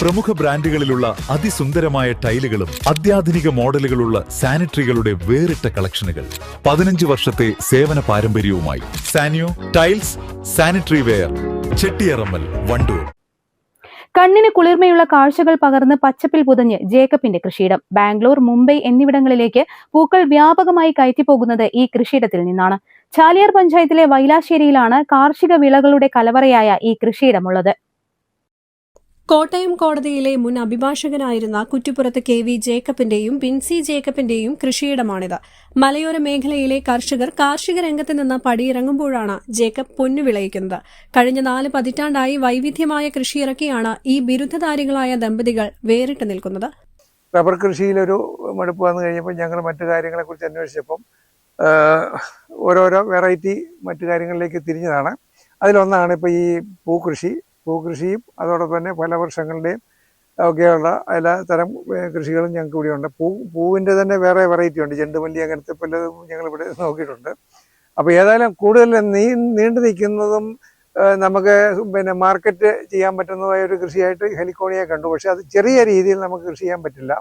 പ്രമുഖ ബ്രാൻഡുകളിലുള്ള അതിസുന്ദരമായ ടൈലുകളും അത്യാധുനിക മോഡലുകളുള്ള സാനിറ്ററികളുടെ വേറിട്ട കളക്ഷനുകൾ. 15 വർഷത്തെ സേവന പാരമ്പര്യവുമായി Saniyo tiles, sanitary ware, Chettiyarammal, Wandoor. കണ്ണിന് കുളിർമയുള്ള കാഴ്ചകൾ പകർന്ന് പച്ചപ്പിൽ പുതഞ്ഞ് ജേക്കബിന്റെ കൃഷിയിടം. ബാംഗ്ലൂർ, മുംബൈ എന്നിവിടങ്ങളിലേക്ക് പൂക്കൾ വ്യാപകമായി കയറ്റിപ്പോകുന്നത് ഈ കൃഷിയിടത്തിൽ നിന്നാണ്. ചാലിയാർ പഞ്ചായത്തിലെ വൈലാശ്ശേരിയിലാണ് കാർഷിക വിളകളുടെ കലവറയായ ഈ കൃഷിയിടമുള്ളത്. കോട്ടയം കോടതിയിലെ മുൻ അഭിഭാഷകനായിരുന്ന കുറ്റിപ്പുറത്ത് KV ജേക്കബിന്റെയും ബിൻസി ജേക്കബിന്റെയും കൃഷിയിടമാണിത്. മലയോര മേഖലയിലെ കർഷകർ കാർഷിക രംഗത്ത് നിന്ന് പടിയിറങ്ങുമ്പോഴാണ് ജേക്കബ് പൊന്നു വിളയിക്കുന്നത്. കഴിഞ്ഞ 4 പതിറ്റാണ്ടായി വൈവിധ്യമായ കൃഷിയിറക്കിയാണ് ഈ ബിരുദധാരികളായ ദമ്പതികൾ വേറിട്ട് നിൽക്കുന്നത്. റബ്ബർ കൃഷിയിലൊരു മടുപ്പ് വന്നു കഴിഞ്ഞപ്പോൾ ഞങ്ങൾ മറ്റു കാര്യങ്ങളെക്കുറിച്ച് അന്വേഷിച്ചപ്പം ഓരോരോ വെറൈറ്റി മറ്റു കാര്യങ്ങളിലേക്ക് തിരിഞ്ഞതാണ്. അതിലൊന്നാണ് ഇപ്പോൾ ഈ പൂക്കൃഷിയും അതോടൊപ്പം തന്നെ ഫലവൃക്ഷങ്ങളുടെയും ഒക്കെയുള്ള എല്ലാ തരം കൃഷികളും ഞങ്ങൾക്ക് ഇവിടെയുണ്ട്. പൂവിൻ്റെ തന്നെ വേറെ വെറൈറ്റി ഉണ്ട്. ചെണ്ടുമല്ലി അങ്ങനത്തെ പലതും ഞങ്ങളിവിടെ നോക്കിയിട്ടുണ്ട്. അപ്പോൾ ഏതായാലും കൂടുതൽ നീണ്ടു നിൽക്കുന്നതും നമുക്ക് മാർക്കറ്റ് ചെയ്യാൻ പറ്റുന്നതായ ഒരു കൃഷിയായിട്ട് ഹെലിക്കോണിയെ കണ്ടു. പക്ഷേ അത് ചെറിയ രീതിയിൽ നമുക്ക് കൃഷി ചെയ്യാൻ പറ്റില്ല.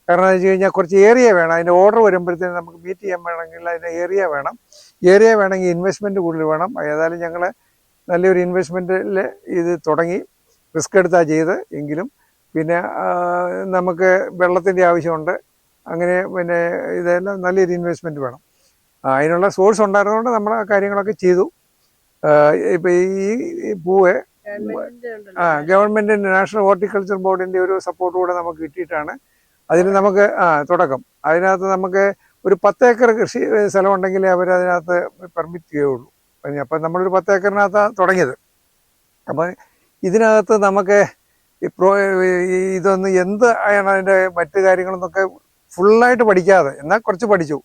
കാരണം എന്ന് വെച്ച് കഴിഞ്ഞാൽ കുറച്ച് ഏരിയ വേണം. അതിൻ്റെ ഓർഡർ വരുമ്പോഴത്തേനും നമുക്ക് മീറ്റ് ചെയ്യാൻ വേണമെങ്കിൽ അതിൻ്റെ ഏരിയ വേണമെങ്കിൽ ഇൻവെസ്റ്റ്മെൻറ്റ് കൂടുതൽ വേണം. ഏതായാലും ഞങ്ങൾ നല്ലൊരു ഇൻവെസ്റ്റ്മെൻറ്റിൽ ഇത് തുടങ്ങി റിസ്ക് എടുത്താൽ ചെയ്ത് എങ്കിലും പിന്നെ നമുക്ക് വെള്ളത്തിൻ്റെ ആവശ്യമുണ്ട്. അങ്ങനെ ഇതെല്ലാം നല്ലൊരു ഇൻവെസ്റ്റ്മെൻറ്റ് വേണം. അതിനുള്ള സോഴ്സ് ഉണ്ടായിരുന്നതുകൊണ്ട് നമ്മൾ ആ കാര്യങ്ങളൊക്കെ ചെയ്തു. ഇപ്പം ഈ പൂവ് ഗവൺമെൻറ്റിൻ്റെ നാഷണൽ ഹോർട്ടിക്കൾച്ചർ ബോർഡിൻ്റെ ഒരു സപ്പോർട്ട് കൂടെ നമുക്ക് കിട്ടിയിട്ടാണ് അതിന് നമുക്ക് തുടക്കം. അതിനകത്ത് നമുക്ക് ഒരു 10 ഏക്കർ കൃഷി സ്ഥലം ഉണ്ടെങ്കിൽ അവരതിനകത്ത് പെർമിറ്റ് ചെയ്യുകയുള്ളൂ. അപ്പം നമ്മളൊരു 10 ഏക്കറിനകത്ത് തുടങ്ങിയത്. അപ്പം ഇതിനകത്ത് നമുക്ക് ഇതൊന്ന് എന്ത് ആണ് അതിൻ്റെ മറ്റു കാര്യങ്ങളെന്നൊക്കെ ഫുള്ളായിട്ട് പഠിക്കാതെ എന്നാൽ കുറച്ച് പഠിച്ചു.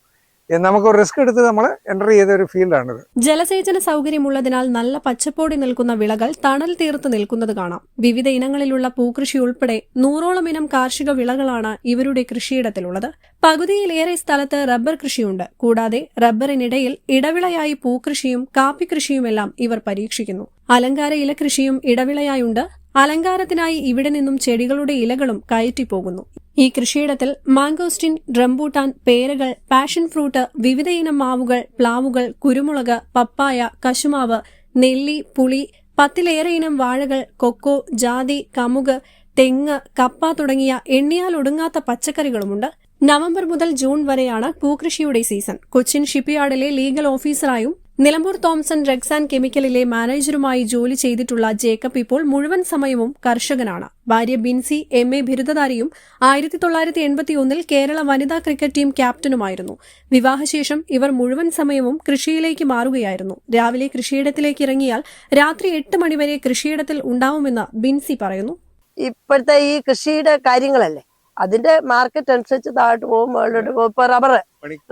നമുക്ക് റിസ്ക് എടുത്ത് നമ്മൾ എൻ്റർ ചെയ്ത ഒരു ഫീൽഡാണിത്. ജലസേചന സൗകര്യമുള്ളതിനാൽ നല്ല പച്ചപ്പോടി നിൽക്കുന്ന വിളകൾ തണൽ തീർത്ത് നിൽക്കുന്നത് കാണാം. വിവിധ ഇനങ്ങളിലുള്ള പൂക്കൃഷി ഉൾപ്പെടെ 100ഓളം ഇനം കാർഷിക വിളകളാണ് ഇവരുടെ കൃഷിയിടത്തിലുള്ളത്. പകുതിയിലേറെ സ്ഥലത്ത് റബ്ബർ കൃഷിയുണ്ട്. കൂടാതെ റബ്ബറിനിടയിൽ ഇടവിളയായി പൂക്കൃഷിയും കാപ്പിക്കൃഷിയുമെല്ലാം ഇവർ പരീക്ഷിക്കുന്നു. അലങ്കാര ഇലകൃഷിയും ഇടവിളയായുണ്ട്. അലങ്കാരത്തിനായി ഇവിടെ നിന്നും ചെടികളുടെ ഇലകളും കയറ്റിപ്പോകുന്നു. ഈ കൃഷിയിടത്തിൽ മാംഗോസ്റ്റിൻ, റംബൂട്ടാൻ, പേരകൾ, പാഷൻ ഫ്രൂട്ട്, വിവിധയിനം മാവുകൾ, പ്ലാവുകൾ, കുരുമുളക്, പപ്പായ, കശുമാവ്, നെല്ലി, പുളി, 10ലേറെ ഇനം വാഴകൾ, കൊക്കോ, ജാതി, കമുക്, തെങ്ങ്, കപ്പ തുടങ്ങിയ എണ്ണിയാലൊടുങ്ങാത്ത പച്ചക്കറികളുമുണ്ട്. നവംബർ മുതൽ ജൂൺ വരെയാണ് പൂക്കൃഷിയുടെ സീസൺ. കൊച്ചിൻ ഷിപ്പ്യാർഡിലെ ലീഗൽ ഓഫീസറായും നിലമ്പൂർ തോംസൺ ഡ്രഗ്സ് ആൻഡ് കെമിക്കലിലെ മാനേജറുമായി ജോലി ചെയ്തിട്ടുള്ള ജേക്കബ് ഇപ്പോൾ മുഴുവൻ സമയവും കർഷകനാണ്. ഭാര്യ ബിൻസി MA ബിരുദധാരിയും 1981 കേരള വനിതാ ക്രിക്കറ്റ് ടീം ക്യാപ്റ്റനുമായിരുന്നു. വിവാഹശേഷം ഇവർ മുഴുവൻ സമയവും കൃഷിയിലേക്ക് മാറുകയായിരുന്നു. രാവിലെ കൃഷിയിടത്തിലേക്ക് ഇറങ്ങിയാൽ രാത്രി 8 മണിവരെ കൃഷിയിടത്തിൽ ഉണ്ടാവുമെന്ന് ബിൻസി പറയുന്നു. ഇപ്പോഴത്തെ ഈ കൃഷിയുടെ കാര്യങ്ങളല്ലേ, അതിന്റെ മാർക്കറ്റ് അനുസരിച്ച് താഴോട്ട് പോകും, മുകളിലോട്ട് പോകും. ഇപ്പൊ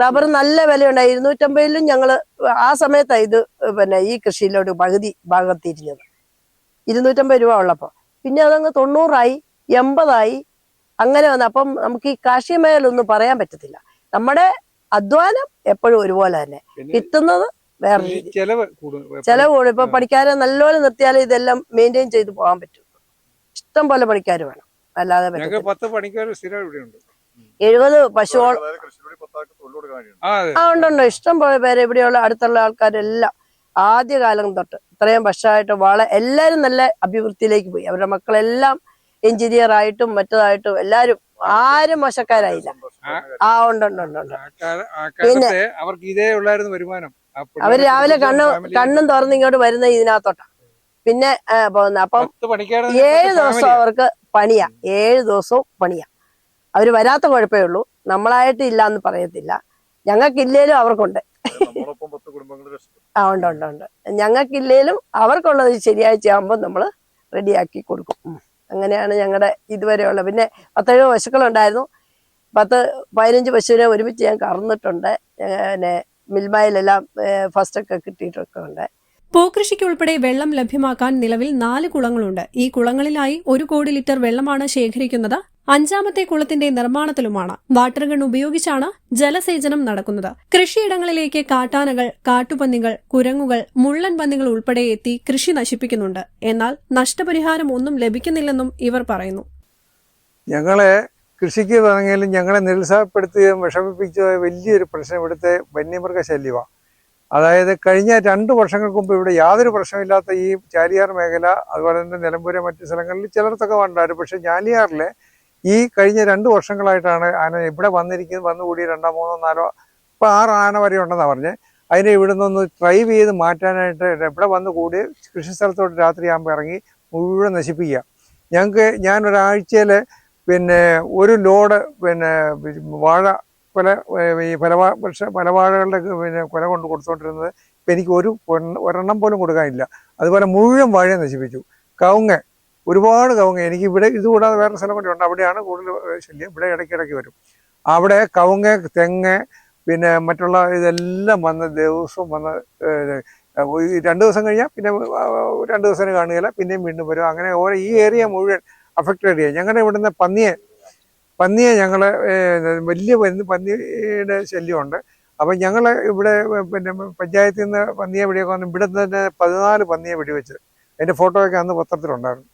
റബ്ബർ നല്ല വിലയുണ്ട്. 250-ലും ഞങ്ങള് ആ സമയത്താണ് ഇത് ഈ കൃഷിയിലോട്ട് പകുതി ഭാഗം തിരിഞ്ഞത്. 250 രൂപ ഉള്ളപ്പോ പിന്നെ അതങ്ങ് 90ആയി, 80ആയി, അങ്ങനെ വന്നു. അപ്പം നമുക്ക് ഈ കാർഷിക മേഖല ഒന്നും പറയാൻ പറ്റത്തില്ല. നമ്മുടെ അധ്വാനം എപ്പോഴും ഒരുപോലെ തന്നെ, കിട്ടുന്നത് വേറെ രീതി. ചെലവ് കൂടും. ഇപ്പൊ പണിക്കാരെ നല്ലപോലെ നിർത്തിയാലേ ഇതെല്ലാം മെയിൻറ്റെയിൻ ചെയ്ത് പോകാൻ പറ്റും. ഇഷ്ടം പോലെ പണിക്കാർ വേണം, അല്ലാതെ 70 പശുവോളം ഉണ്ടുണ്ട്. ഇഷ്ടം പോലെ പേര് ഇവിടെയുള്ള അടുത്തുള്ള ആൾക്കാരെല്ലാം ആദ്യകാലം തൊട്ട് ഇത്രയും വർഷമായിട്ട് എല്ലാരും നല്ല അഭിവൃദ്ധിയിലേക്ക് പോയി. അവരുടെ മക്കളെല്ലാം എഞ്ചിനീയർ ആയിട്ടും മറ്റതായിട്ടും എല്ലാരും ആരും മോശക്കാരായില്ല. ഉണ്ട്. പിന്നെ അവര് രാവിലെ കണ്ണും തുറന്ന് ഇങ്ങോട്ട് വരുന്ന ഇതിനകത്തോട്ടാ പിന്നെ പോകുന്നത്. അപ്പം 7 ദിവസം അവർക്ക് പണിയാ. 7 ദിവസവും പണിയാ. അവര് വരാത്ത കുഴപ്പമേ ഉള്ളൂ. നമ്മളായിട്ട് ഇല്ല എന്ന് പറയത്തില്ല. ഞങ്ങൾക്കില്ലേലും അവർക്കുണ്ട്. ഉണ്ട്. ഞങ്ങൾക്കില്ലേലും അവർക്കുള്ളത് ശരിയാഴ്ച ആകുമ്പോൾ നമ്മൾ റെഡിയാക്കി കൊടുക്കും. അങ്ങനെയാണ് ഞങ്ങളുടെ ഇതുവരെയുള്ള. പിന്നെ 10-7 പശുക്കളുണ്ടായിരുന്നു. 10-15 പശുവിനെ ഒരുമിച്ച് ഞാൻ കറന്നിട്ടുണ്ട്. പിന്നെ മിൽമയിലെല്ലാം ഫസ്റ്റൊക്കെ കിട്ടിയിട്ടൊക്കെ ഉണ്ട്. പൂക്കൃഷിക്കുൾപ്പെടെ വെള്ളം ലഭ്യമാക്കാൻ നിലവിൽ 4 കുളങ്ങളുണ്ട്. ഈ കുളങ്ങളിലായി 1 കോടി ലിറ്റർ വെള്ളമാണ് ശേഖരിക്കുന്നത്. അഞ്ചാമത്തെ കുളത്തിന്റെ നിർമ്മാണത്തിലുമാണ്. വാട്ടർ ഗൺ ഉപയോഗിച്ചാണ് ജലസേചനം നടക്കുന്നത്. കൃഷിയിടങ്ങളിലേക്ക് കാട്ടാനകൾ, കാട്ടുപന്നികൾ, കുരങ്ങുകൾ, മുള്ളൻ പന്നികൾ ഉൾപ്പെടെ എത്തി കൃഷി നശിപ്പിക്കുന്നുണ്ട്. എന്നാൽ നഷ്ടപരിഹാരം ഒന്നും ലഭിക്കുന്നില്ലെന്നും ഇവർ പറയുന്നു. ഞങ്ങളെ കൃഷിക്ക് തുടങ്ങിയാലും ഞങ്ങളെ നിരുത്സാഹപ്പെടുത്തുകയും വിഷമിപ്പിച്ച വലിയൊരു പ്രശ്നം ഇവിടുത്തെ വന്യമൃഗശല്യമാണ്. അതായത് കഴിഞ്ഞ 2 വർഷങ്ങൾക്ക് മുമ്പ് ഇവിടെ യാതൊരു പ്രശ്നമില്ലാത്ത ഈ ചാലിയാർ മേഖല, അതുപോലെ തന്നെ നിലമ്പൂര് മറ്റു സ്ഥലങ്ങളിൽ ചിലർക്കൊക്കെ ഉണ്ടായിരുന്നു. പക്ഷെ ചാലിയാറിലെ ഈ കഴിഞ്ഞ 2 വർഷങ്ങളായിട്ടാണ് ആന ഇവിടെ വന്നുകൂടി 2, 3, 4 ഇപ്പം 6 ആന വരെ ഉണ്ടെന്നാണ് പറഞ്ഞത്. അതിനെ ഇവിടെ നിന്നൊന്ന് ഡ്രൈവ് ചെയ്ത് മാറ്റാനായിട്ട് ഇവിടെ വന്ന് കൂടി കൃഷി സ്ഥലത്തോട്ട് രാത്രിയാകുമ്പോൾ ഇറങ്ങി മുഴുവൻ നശിപ്പിക്കുക. ഞാനൊരാഴ്ചയിൽ ഒരു ലോഡ് വാഴ കൊല, ഈ പലവാഴകളുടെ കൊല കൊണ്ട് കൊടുത്തുകൊണ്ടിരുന്നത് ഇപ്പം എനിക്ക് ഒരെണ്ണം പോലും കൊടുക്കാനില്ല. അതുപോലെ മുഴുവൻ വാഴ നശിപ്പിച്ചു. കവുങ്ങ്, ഒരുപാട് കവുങ്ങ്, എനിക്ക് ഇവിടെ ഇതുകൂടാതെ വേറെ സ്ഥലം കൂടി ഉണ്ട്, അവിടെയാണ് കൂടുതൽ ശല്യം. ഇവിടെ ഇടയ്ക്കിടയ്ക്ക് വരും. അവിടെ കവുങ്ങ്, തെങ്ങ്, മറ്റുള്ള ഇതെല്ലാം വന്ന് ദിവസവും വന്ന് 2 ദിവസം കഴിഞ്ഞാൽ പിന്നെ 2 ദിവസം കാണുകയില്ല, പിന്നെയും വീണ്ടും വരും. അങ്ങനെ ഈ ഏരിയ മുഴുവൻ അഫക്റ്റഡ് ചെയ്യുക. ഞങ്ങളുടെ ഇവിടുന്ന് പന്നിയെ ഞങ്ങൾ വലിയ പന്നിയുടെ ശല്യമുണ്ട്. അപ്പം ഞങ്ങൾ ഇവിടെ പഞ്ചായത്തിൽ നിന്ന് പന്നിയെ വെടിയൊക്കെ വന്ന് ഇവിടെ തന്നെ 14 പന്നിയെ വെടിവെച്ച് അതിൻ്റെ ഫോട്ടോയൊക്കെ അന്ന് പത്രത്തിലുണ്ടായിരുന്നു.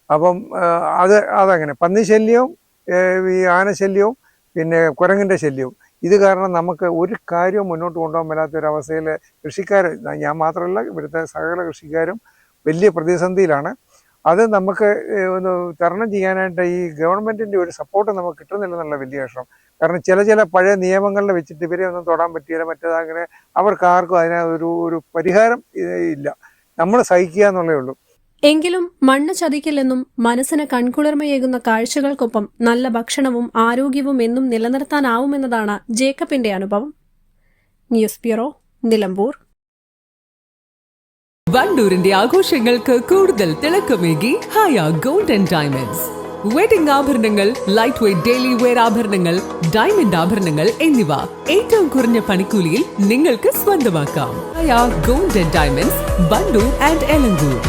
അപ്പം അതങ്ങനെ പന്നി ശല്യവും ഈ ആനശല്യവും കുരങ്ങിൻ്റെ ശല്യവും ഇത് കാരണം നമുക്ക് ഒരു കാര്യവും മുന്നോട്ട് കൊണ്ടുപോകാൻ മേലാത്തൊരവസ്ഥയിൽ കൃഷിക്കാർ, ഞാൻ മാത്രമല്ല ഇവിടുത്തെ സകല കൃഷിക്കാരും വലിയ പ്രതിസന്ധിയിലാണ്. അത് നമുക്ക് ഒന്ന് തരണം ചെയ്യാനായിട്ട് ഈ ഗവൺമെൻറ്റിൻ്റെ ഒരു സപ്പോർട്ട് നമുക്ക് കിട്ടുന്നില്ലെന്നുള്ള വലിയ വിഷമം. കാരണം ചില പഴയ നിയമങ്ങളിൽ വെച്ചിട്ട് ഇവരെ ഒന്നും തൊടാൻ പറ്റിയില്ല, മറ്റേതങ്ങനെ അവർക്ക് ആർക്കും ഒരു പരിഹാരം ഇല്ല. നമ്മൾ സഹിക്കുക എന്നുള്ളേ ഉള്ളൂ. എങ്കിലും മണ്ണ് ചതിക്കില്ലെന്നും മനസ്സിന് കൺകുളിർമയേകുന്ന കാഴ്ചകൾക്കൊപ്പം നല്ല ഭക്ഷണവും ആരോഗ്യവും എന്നും നിലനിർത്താനാവുമെന്നതാണ് ജേക്കബിന്റെ അനുഭവം. News bureau, Nilambur. വണ്ടൂരിന്റെ ആഘോഷങ്ങൾക്ക് കൂടുതൽ തിളക്കമേകി Haya gold and diamonds. Wedding ആഭരണങ്ങൾ, ലൈറ്റ് വെയ്റ്റ് ഡെയിലി വെയർ ആഭരണങ്ങൾ, ഡയമണ്ട് ആഭരണങ്ങൾ എന്നിവ ഏറ്റവും കുറഞ്ഞ പണിക്കൂലിയിൽ നിങ്ങൾക്ക് സ്വന്തമാക്കാം. Haya gold and diamonds, Wandoor and Elankur.